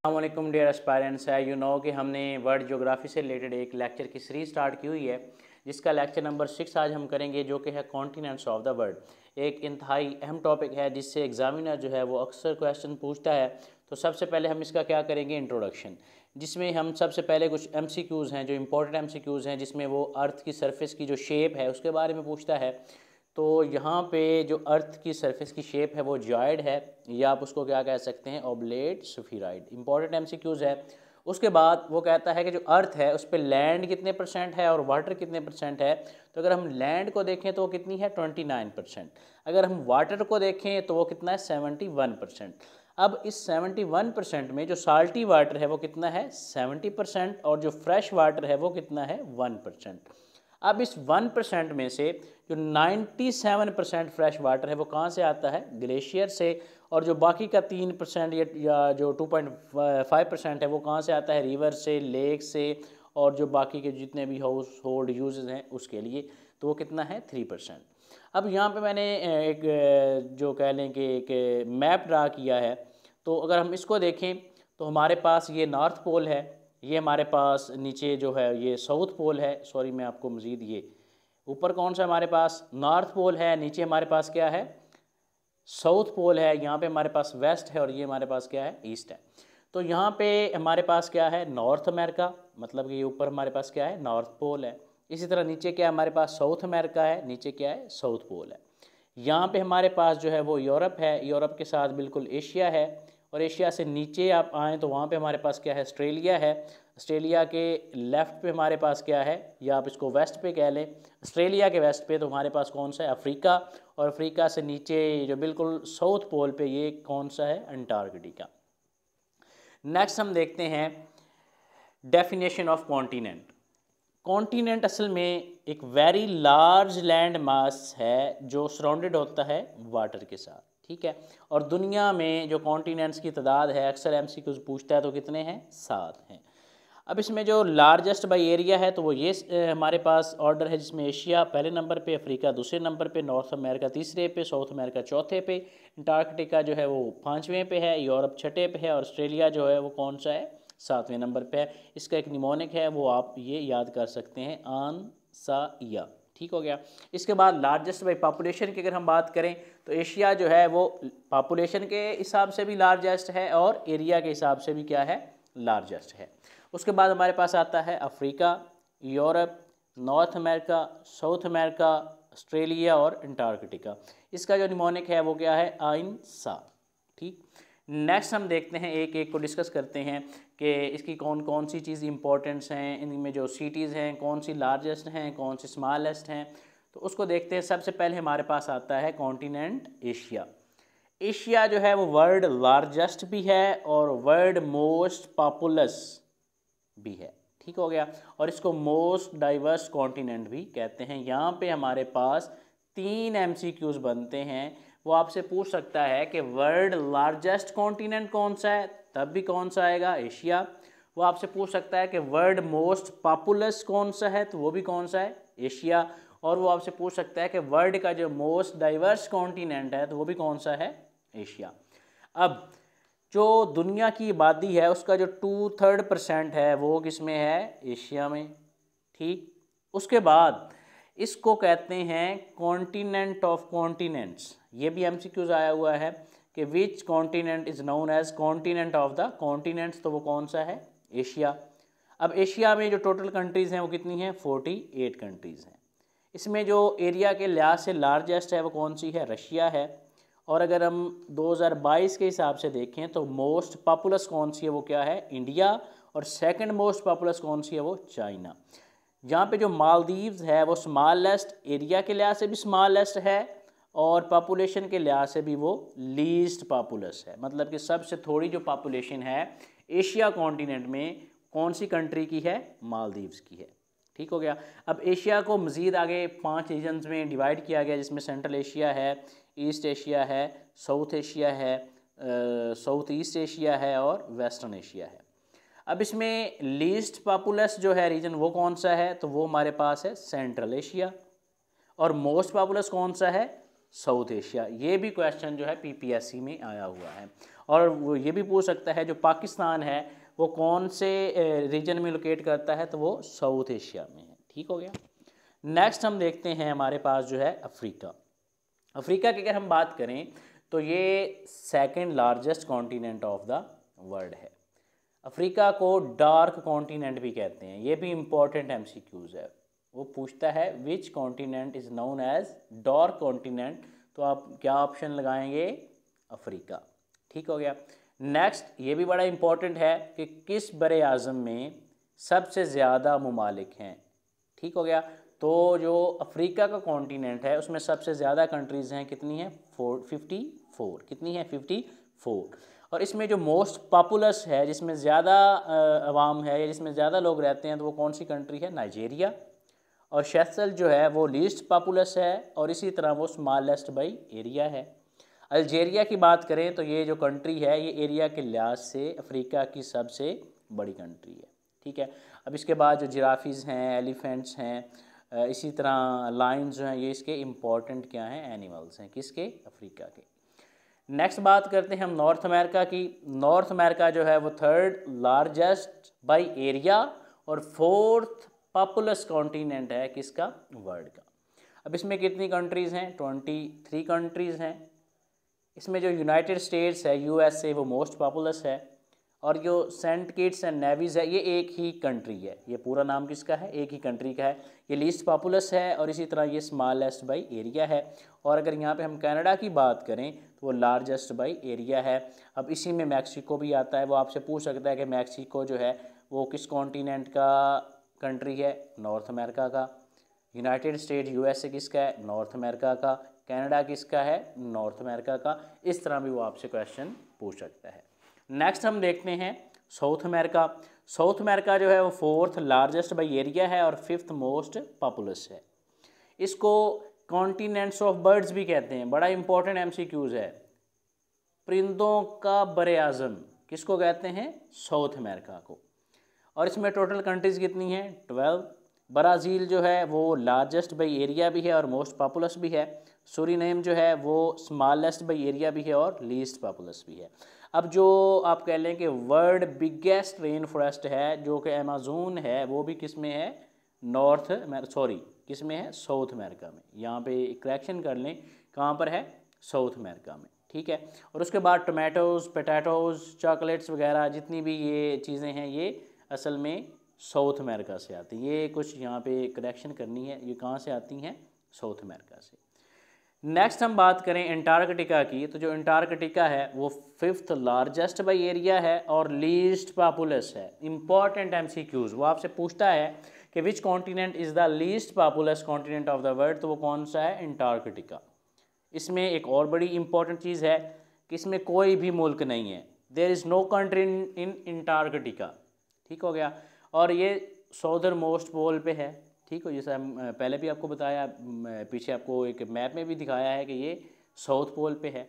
अस्सलामुअलैकुम dear aspirants है you know कि हमने वर्ल्ड ज्योग्राफी से रिलेटेड एक लेक्चर की सीरीज स्टार्ट की हुई है जिसका लेक्चर नंबर 6 आज हम करेंगे जो कि है कॉन्टिनेंट्स ऑफ द वर्ल्ड। एक इंतहाई अहम टॉपिक है जिससे एग्जामिनर जो है वो अक्सर क्वेश्चन पूछता है। तो सबसे पहले हम इसका क्या करेंगे, इंट्रोडक्शन, जिसमें हम सबसे पहले कुछ MCQs हैं जो इंपॉर्टेंट MCQs हैं जिसमें वो अर्थ की सरफेस की जो शेप है उसके बारे में पूछता है। तो यहाँ पे जो अर्थ की सरफेस की शेप है वो जॉयड है या आप उसको क्या कह सकते हैं, ओबलेट स्फीरॉइड। इंपॉर्टेंट MCQs है। उसके बाद वो कहता है कि जो अर्थ है उस पर लैंड कितने % है और वाटर कितने % है। तो अगर हम लैंड को देखें तो वो कितनी है 29%। अगर हम वाटर को देखें तो वो कितना है 71%। अब इस 71% में जो साल्टी वाटर है वो कितना है 70% और जो फ्रेश वाटर है वो कितना है 1%। अब इस 1% में से जो 97% फ्रेश वाटर है वो कहाँ से आता है, ग्लेशियर से। और जो बाकी का 3% या जो 2.5% है वो कहाँ से आता है, रिवर से, लेक से और जो बाकी के जितने भी हाउस होल्ड यूजेस हैं उसके लिए। तो वो कितना है 3%। अब यहाँ पे मैंने एक जो कह लें कि एक मैप ड्रा किया है। तो अगर हम इसको देखें तो हमारे पास ये नॉर्थ पोल है, ये हमारे पास नीचे जो है ये साउथ पोल है। सॉरी मैं आपको मज़ीद ये ऊपर कौन सा हमारे पास नॉर्थ पोल है, नीचे हमारे पास क्या है साउथ पोल है, यहाँ पे हमारे पास वेस्ट है और ये हमारे पास क्या है ईस्ट है। तो यहाँ पे हमारे पास क्या है नॉर्थ अमेरिका, मतलब कि ये ऊपर हमारे पास क्या है नॉर्थ पोल है। इसी तरह नीचे क्या है हमारे पास साउथ अमेरिका है, नीचे क्या है साउथ पोल है। यहाँ पे हमारे पास जो है वो यूरोप है, यूरोप के साथ बिल्कुल एशिया है। और एशिया से नीचे आप आएँ तो वहाँ पे हमारे पास क्या है ऑस्ट्रेलिया है। ऑस्ट्रेलिया के लेफ़्ट पे हमारे पास क्या है, या आप इसको वेस्ट पे कह लें, ऑस्ट्रेलिया के वेस्ट पे तो हमारे पास कौन सा है अफ्रीका। और अफ्रीका से नीचे जो बिल्कुल साउथ पोल पे ये कौन सा है अंटार्कटिका। नेक्स्ट हम देखते हैं डेफिनेशन ऑफ कॉन्टिनेंट। कॉन्टिनेंट असल में एक वेरी लार्ज लैंड मास है जो सराउंडेड होता है वाटर के साथ, ठीक है। और दुनिया में जो कॉन्टिनेंट्स की तादाद है अक्सर MCQs पूछता है तो कितने हैं, 7 हैं। अब इसमें जो लार्जेस्ट बाई एरिया है तो वो ये हमारे पास ऑर्डर है जिसमें एशिया पहले नंबर पे, अफ्रीका दूसरे नंबर पे, नॉर्थ अमेरिका तीसरे पे, साउथ अमेरिका चौथे पे, अंटार्कटिका जो है वो 5वें पे है, यूरोप 6ठे पे है और ऑस्ट्रेलिया जो है वो कौन सा है 7वें नंबर पे है। इसका एक निमोनिक है वो आप ये याद कर सकते हैं आंसाइया, ठीक हो गया। इसके बाद लार्जेस्ट बाई पॉपुलेशन की अगर हम बात करें तो एशिया जो है वो पॉपुलेशन के हिसाब से भी लार्जेस्ट है और एरिया के हिसाब से भी क्या है लार्जेस्ट है। उसके बाद हमारे पास आता है Africa, Europe, north America, south America, Australia और अंटार्कटिका। इसका जो निमोनिक है वो क्या है आइनसा, ठीक। नेक्स्ट हम देखते हैं एक एक को डिस्कस करते हैं कि इसकी कौन कौन सी चीज़ इंपॉर्टेंट्स हैं, इनमें जो सिटीज़ हैं कौन सी लार्जेस्ट हैं कौन सी स्मॉलेस्ट हैं। तो उसको देखते हैं। सबसे पहले हमारे पास आता है कॉन्टिनेंट एशिया। एशिया जो है वो वर्ल्ड लार्जेस्ट भी है और वर्ल्ड मोस्ट पॉपुलस भी है, ठीक हो गया। और इसको मोस्ट डाइवर्स कॉन्टिनेंट भी कहते हैं। यहाँ पे हमारे पास 3 MCQs बनते हैं। वो आपसे पूछ सकता है कि वर्ल्ड लार्जेस्ट कॉन्टिनेंट कौन सा है, तब भी कौन सा आएगा एशिया। वो आपसे पूछ सकता है कि वर्ल्ड मोस्ट पॉपुलस कौन सा है, तो वो भी कौन सा है एशिया। और वो आपसे पूछ सकता है कि वर्ल्ड का जो मोस्ट डाइवर्स कॉन्टिनेंट है तो वो भी कौन सा है एशिया। अब जो दुनिया की आबादी है उसका जो 2/3% है वो किस में है एशिया में, ठीक। उसके बाद इसको कहते हैं कॉन्टिनेंट ऑफ कॉन्टिनेंट्स। ये भी MCQs आया हुआ है कि which continent is known as continent of the continents, तो वो कौन सा है एशिया। अब एशिया में जो टोटल कंट्रीज़ हैं वो कितनी हैं 48 कंट्रीज़ हैं। इसमें जो एरिया के लिहाज से लार्जेस्ट है वो कौन सी है, रशिया है। और अगर हम 2022 के हिसाब से देखें तो मोस्ट पॉपुलस कौन सी है वो क्या है इंडिया। और सेकंड मोस्ट पॉपुलस कौन सी है वो चाइना। जहाँ पे जो मालदीव्स है वो स्मॉलेस्ट, एरिया के लिहाज से भी स्मॉलेस्ट है और पॉपुलेशन के लिहाज से भी वो लीस्ट पॉपुलस है। मतलब कि सबसे थोड़ी जो पॉपुलेशन है एशिया कॉन्टिनेंट में कौन सी कंट्री की है, मालदीव्स की है, ठीक हो गया। अब एशिया को मज़ीद आगे 5 रीजन्स में डिवाइड किया गया जिसमें सेंट्रल एशिया है, ईस्ट एशिया है, साउथ एशिया है, साउथ ईस्ट एशिया है और वेस्टर्न एशिया है। अब इसमें लीस्ट पॉपुलस जो है रीजन वो कौन सा है, तो वो हमारे पास है सेंट्रल एशिया। और मोस्ट पॉपुलस कौन सा है, साउथ एशिया। ये भी क्वेश्चन जो है PPSC में आया हुआ है। और वो ये भी पूछ सकता है जो पाकिस्तान है वो कौन से रीजन में लोकेट करता है, तो वो साउथ एशिया में है। ठीक हो गया। नेक्स्ट हम देखते हैं हमारे पास जो है अफ्रीका। अफ्रीका की अगर हम बात करें तो ये second largest continent of the world है। अफ्रीका को डार्क कॉन्टिनेंट भी कहते हैं, ये भी इम्पोर्टेंट एमसीक्यूज है। वो पूछता है which continent is known as dark continent, तो आप क्या ऑप्शन लगाएंगे, अफ्रीका। ठीक हो गया। नेक्स्ट ये भी बड़ा इम्पोर्टेंट है कि किस बरे आज़म में सबसे ज़्यादा ममालिक हैं। ठीक हो गया। तो जो अफ्रीका का कॉन्टिनेंट है उसमें सबसे ज़्यादा कंट्रीज़ हैं, कितनी हैं, 54। कितनी है, 54। और इसमें जो मोस्ट पॉपुलस है, जिसमें ज़्यादा अवाम है या जिसमें ज़्यादा लोग रहते हैं, तो वो कौन सी कंट्री है, नाइजीरिया। और शेसल जो है वो लीस्ट पॉपुलस है और इसी तरह वो स्मॉलेस्ट बाई एरिया है। अल्जीरिया की बात करें तो ये जो कंट्री है ये एरिया के लिहाज से अफ्रीका की सबसे बड़ी कंट्री है। ठीक है। अब इसके बाद जो जिराफीज़ हैं, एलिफेंट्स हैं, इसी तरह लायंस जो हैं, ये इसके इम्पॉर्टेंट क्या हैं, एनिमल्स हैं, किसके, अफ्रीका के। नेक्स्ट बात करते हैं हम नॉर्थ अमेरिका की। नॉर्थ अमेरिका जो है वो थर्ड लार्जेस्ट बाई एरिया और फोर्थ पॉपुलस कॉन्टिनेंट है किसका, वर्ल्ड का। अब इसमें कितनी कंट्रीज़ हैं, 23 कंट्रीज़ हैं। इसमें जो यूनाइटेड स्टेट्स है, यूएसए, वो मोस्ट पॉपुलस है। और जो सेंट किट्स एंड नेवीज़ है ये एक ही कंट्री है, ये पूरा नाम किसका है, एक ही कंट्री का है। ये लीस्ट पॉपुलस है और इसी तरह ये स्मॉलेस्ट बाई एरिया है। और अगर यहाँ पे हम कनाडा की बात करें तो वो लार्जेस्ट बाई एरिया है। अब इसी में मैक्सिको भी आता है। वो आपसे पूछ सकता है कि मैक्सिको जो है वो किस कॉन्टिनेंट का कंट्री है, नॉर्थ अमेरिका का। यूनाइटेड स्टेट यूएसए किसका है, नॉर्थ अमेरिका का। कनाडा किसका है, नॉर्थ अमेरिका का। इस तरह भी वो आपसे क्वेश्चन पूछ सकता है। नेक्स्ट हम देखते हैं साउथ अमेरिका। साउथ अमेरिका जो है वो फोर्थ लार्जेस्ट बाई एरिया है और फिफ्थ मोस्ट पॉपुलस है। इसको कॉन्टिनेंट्स ऑफ बर्ड्स भी कहते हैं, बड़ा इंपॉर्टेंट एमसीक्यूज है। परिंदों का बरे आज़म किसको कहते हैं, साउथ अमेरिका को। और इसमें टोटल कंट्रीज़ कितनी हैं, 12। ब्राज़ील जो है वो लार्जेस्ट बाई एरिया भी है और मोस्ट पॉपुलस भी है। सूरीनेम जो है वो स्मॉलेस्ट बाई एरिया भी है और लीस्ट पॉपुलस भी है। अब जो आप कह लें कि वर्ल्ड बिगेस्ट रेन फॉरेस्ट है जो कि अमेज़न है, वो भी किस में है, किस में है, साउथ अमेरिका में। यहाँ पे करेक्शन कर लें, कहाँ पर है, साउथ अमेरिका में। ठीक है। और उसके बाद टोमेटोज़, पोटैटोज़, चॉकलेट्स वगैरह जितनी भी ये चीज़ें हैं ये असल में साउथ अमेरिका से आती हैं। ये कुछ यहाँ पे करेक्शन करनी है, ये कहाँ से आती हैं, साउथ अमेरिका से। नेक्स्ट हम बात करें अंटार्कटिका की, तो जो अंटार्कटिका है वो फिफ्थ लार्जेस्ट बाई एरिया है और लीस्ट पॉपुलस है। इंपॉर्टेंट एमसीक्यूज, वो आपसे पूछता है कि which continent is the least populace continent of the world, तो वो कौन सा है, अंटार्कटिका। इसमें एक और बड़ी इंपॉर्टेंट चीज़ है कि इसमें कोई भी मुल्क नहीं है, there is no country in Antarctica. ठीक हो गया। और ये साउदर्न मोस्ट पोल पे है। ठीक हो, जैसे हम पहले भी आपको बताया, पीछे आपको एक मैप में भी दिखाया है कि ये साउथ पोल पे है।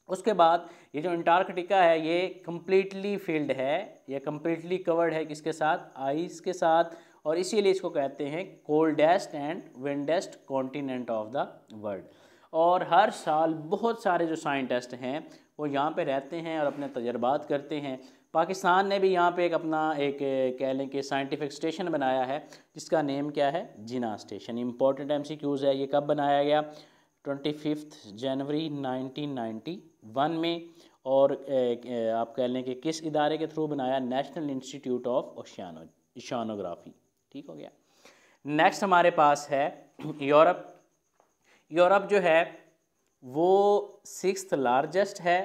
उसके बाद ये जो अंटार्कटिका है ये कम्प्लीटली फिल्ड है, ये कम्प्लीटली कवर्ड है किसके साथ, आइस के साथ। और इसीलिए इसको कहते हैं coldest and windest continent of the world. और हर साल बहुत सारे जो साइंटिस्ट हैं वो यहाँ पे रहते हैं और अपने तजर्बात करते हैं। पाकिस्तान ने भी यहाँ पे एक कह लें कि साइंटिफिक स्टेशन बनाया है जिसका नेम क्या है, जिना स्टेशन। इंपॉर्टेंट एमसीक्यूज़ है, ये कब बनाया गया, 25 जनवरी 1991 में। और आप कह लें कि किस इदारे के थ्रू बनाया, नेशनल इंस्टीट्यूट ऑफ ओशियानोग्राफी। ठीक हो गया। नेक्स्ट हमारे पास है यूरोप। यूरोप जो है वो सिक्स्थ लार्जेस्ट है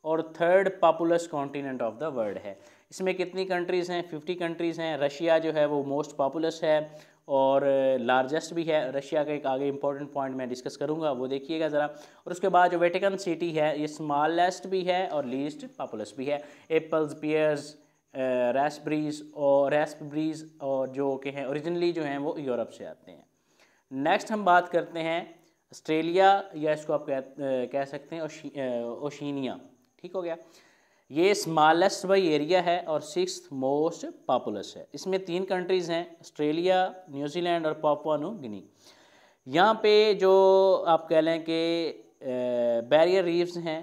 और third populace continent of the world है। इसमें कितनी कंट्रीज़ हैं, 50 कंट्रीज़ हैं। रशिया जो है वो मोस्ट पॉपुलस है और लार्जेस्ट भी है। रशिया का एक आगे इंपॉर्टेंट पॉइंट मैं डिस्कस करूंगा, वो देखिएगा ज़रा। और उसके बाद जो वेटिकन सिटी है ये स्मॉलेस्ट भी है और लीस्ट पॉपुलस भी है। एप्पल्स, पियर्स, रेस्पबरीज और जो के हैं ओरिजिनली जो हैं वो यूरोप से आते हैं। नेक्स्ट हम बात करते हैं ऑस्ट्रेलिया, या इसको आप कह सकते हैं ओशिनिया। ठीक हो गया। ये स्मॉलेस्ट बाई एरिया है और सिक्स्थ मोस्ट पॉपुलस है। इसमें 3 कंट्रीज़ हैं, ऑस्ट्रेलिया, न्यूजीलैंड और पापुआ न्यू गिनी। यहाँ पे जो आप कह लें कि बैरियर रीफ्स हैं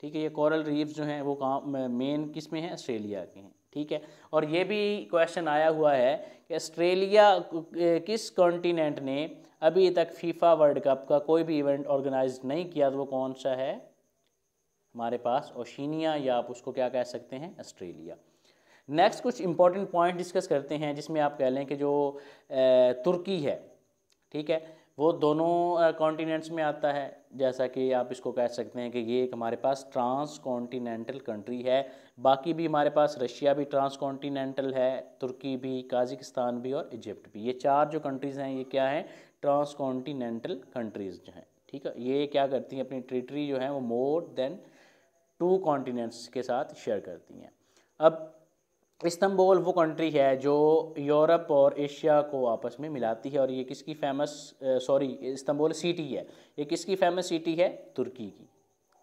ठीक है। ये कोरल रीफ्स जो हैं वो कहाँ मेन किस में हैं, ऑस्ट्रेलिया के हैं। ठीक है। और ये भी क्वेश्चन आया हुआ है कि ऑस्ट्रेलिया किस कॉन्टिनेंट ने अभी तक फीफा वर्ल्ड कप का कोई भी इवेंट ऑर्गेनाइज नहीं किया, तो वो कौन सा है हमारे पास, ओशिनिया, या आप उसको क्या कह सकते हैं, ऑस्ट्रेलिया। नेक्स्ट कुछ इंपॉर्टेंट पॉइंट डिस्कस करते हैं, जिसमें आप कह लें कि जो तुर्की है, ठीक है, वो दोनों कॉन्टिनेंट्स में आता है। जैसा कि आप इसको कह सकते हैं कि ये एक हमारे पास ट्रांस कॉन्टिनेंटल कंट्री है। बाकी भी हमारे पास रशिया भी ट्रांस कॉन्टिनेंटल है, तुर्की भी, काज़ाकिस्तान भी और इजिप्ट भी। ये चार जो कंट्रीज़ हैं ये क्या हैं, ट्रांस कॉन्टिनेंटल कंट्रीज़ जो हैं। ठीक है। ये क्या करती हैं, अपनी टेरिटरी जो है वो मोर देन 2 कॉन्टिनेंट्स के साथ शेयर करती हैं। अब इस्तंबुल वो कंट्री है जो यूरोप और एशिया को आपस में मिलाती है, और ये किसकी फेमस इस्तंबुल सिटी है, ये किसकी फेमस सिटी है, तुर्की की।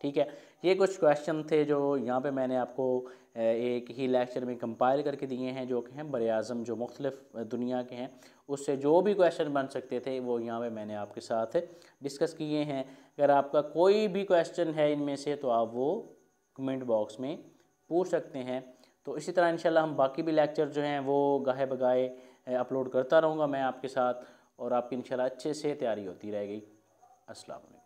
ठीक है। ये कुछ क्वेश्चन थे जो यहाँ पे मैंने आपको एक ही लेक्चर में कंपाइल करके दिए हैं, जो कि हैं बर-ए-आज़म जो मुख्तलिफ दुनिया के हैं, उससे जो भी क्वेश्चन बन सकते थे वो यहाँ पे मैंने आपके साथ डिस्कस किए हैं। अगर आपका कोई भी क्वेश्चन है इनमें से तो आप वो कमेंट बॉक्स में पूछ सकते हैं। तो इसी तरह इंशाल्लाह हम बाकी भी लेक्चर जो हैं वो गाहे बगाए अपलोड करता रहूँगा मैं आपके साथ, और आपकी इंशाल्लाह अच्छे से तैयारी होती रहेगी। अस्सलाम वालेकुम।